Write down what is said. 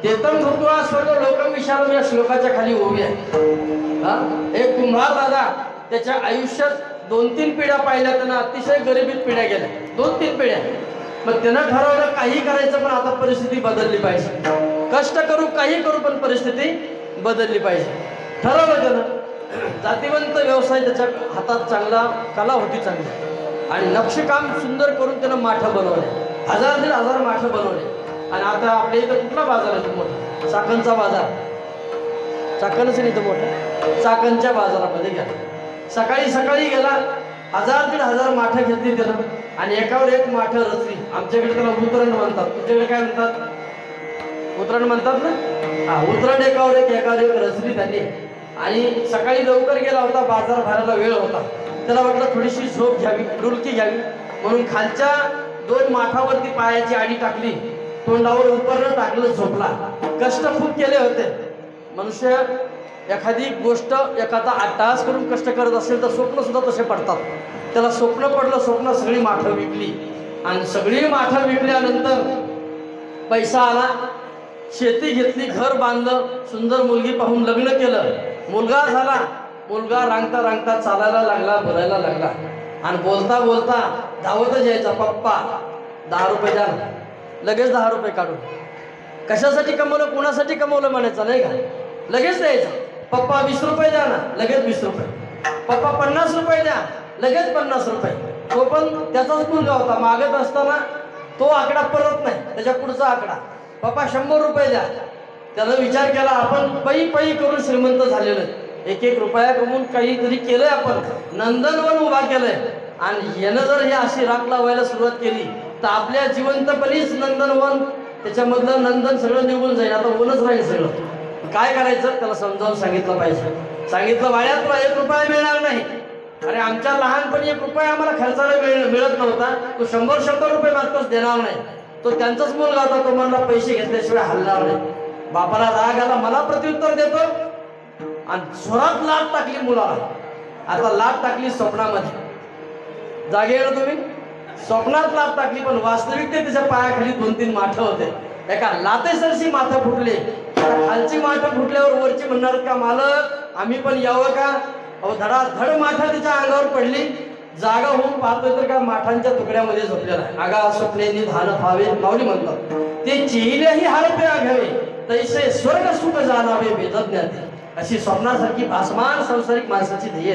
तेतम भूत्वा स्वर्ग लोकम विशालम या श्लोकाच्या खाली ओवी आहे। एक कुंभार दादा त्याच्या आयुष्यात 2-3 पिढ्या पाहिल्या, त्यांना अतिशय गरिबीत पिढ्या गेल्या, 2-3 पिढ्या। मग त्यानं ठरवलं काही करायचं पण आता परिस्थिती बदलली पाहिजे, कष्ट करू काही करू पण परिस्थिती बदलली पाहिजे। ठरवलं त्यानं जातीवंत व्यवसाय, त्याच्या हातात चांगला कला होती चांगली आणि नक्षीकाम सुंदर करून त्यानं माठं बनवले, 1000-1500 माठं बनवले। आणि आता आपल्या इथं कुठला बाजार आहे तो मोठा? चाकणचा बाजार, चाकणच नाही तो मोठा, चाकणच्या बाजारामध्ये गेला, सकाळी सकाळी गेला, 1000-1500 माठं घेतली त्यानं आणि एकावर एक माठं रचली। आमच्याकडे त्याला उतरण म्हणतात, तुमच्याकडे काय म्हणतात? उतरण म्हणतात ना? हा, उतरण एकावर एक रचली त्यांनी। आणि सकाळी लवकर गेला होता, बाजार भरायला वेळ होता, त्याला वाटलं थोडीशी झोप घ्यावी, डुलकी घ्यावी, म्हणून खालच्या 2 माठावरती पायाची आडी टाकली, तोंडावर उपरणं टाकलं, झोपला। कष्ट खूप केले होते। मनुष्य एखादी गोष्ट एखादा अट्टहास करून कष्ट करत असेल तर स्वप्न सुद्धा तसे पडतात। त्याला स्वप्न पडलं, स्वप्न सगळी माठं विकली आणि सगळी माठं विकल्यानंतर पैसा आला, शेती घेतली, घर बांधलं, सुंदर मुलगी पाहून लग्न केलं, मुलगा झाला। मुलगा रांगता रांगता चालायला लागला, बोलायला लागला आणि बोलता बोलता धावतच यायचा, पप्पा 10 रुपये द्या ना, लगेच 10 रुपये काढून। कशासाठी कमवलं, कुणासाठी कमवलं म्हणायचं नाही का, लगेच द्यायचं। पप्पा 20 रुपये द्या ना, लगेच 20 रुपये। पप्पा 50 रुपये द्या, लगेच 50 रुपये। तो पण त्याचाच मुलगा होता, मागत असताना तो आकडा परत नाही, त्याच्या पुढचा आकडा, पप्पा 100 रुपये द्या। त्यानं विचार केला, आपण पै पै करून श्रीमंत झालेलो, 1-1 रुपया कमवून काहीतरी केलंय, आपण नंदनवन उभा केलंय आणि यानं जर हे अशी राख लावायला सुरुवात केली तर आपल्या जिवंतपणीच नंदनवन, त्याच्यामधलं नंदन सगळं निघून जाईल, आता वनच राहील सगळं। काय करायचं, त्याला समजावून सांगितलं पाहिजे। सांगितलं, बाळ्या तुला 1 रुपया मिळणार नाही। अरे आमच्या लहानपणी 1 रुपया आम्हाला खर्चाला मिळत नव्हता, तू 100 रुपये मागतोच, देणार नाही। तो त्यांचाच मुलगा होता, तो म्हणला पैसे घेतल्याशिवाय हलणार नाही। बापाला राग आला, मला प्रत्युत्तर देतो आणि जोरात लाट टाकली मुलाला। आता लाट टाकली स्वप्नामध्ये, जागे ना तुम्ही, स्वप्नात लाट टाकली, पण वास्तविकतेत त्याच्या पायाखाली 2-3 माठं होते। एका लातेसरशी माठं फुटले, खालची माठं फुटल्यावर वरची म्हणणार का मालक आम्ही पण यावं का? अहो धडाधड माठं त्याच्या अंगावर पडली, जागा होऊन पाहतोय तर का माठांच्या तुकड्यामध्ये झोपलेला आहे। आगा स्वप्ने निधान व्हावे, माऊली म्हणतात, ते चिहिलेही हरपे आघावे, तैसे स्वर्ग सुख जाणावे वेदज्ञाते। अशी स्वप्नासारखी भासमान संसारिक माणसाची ध्येय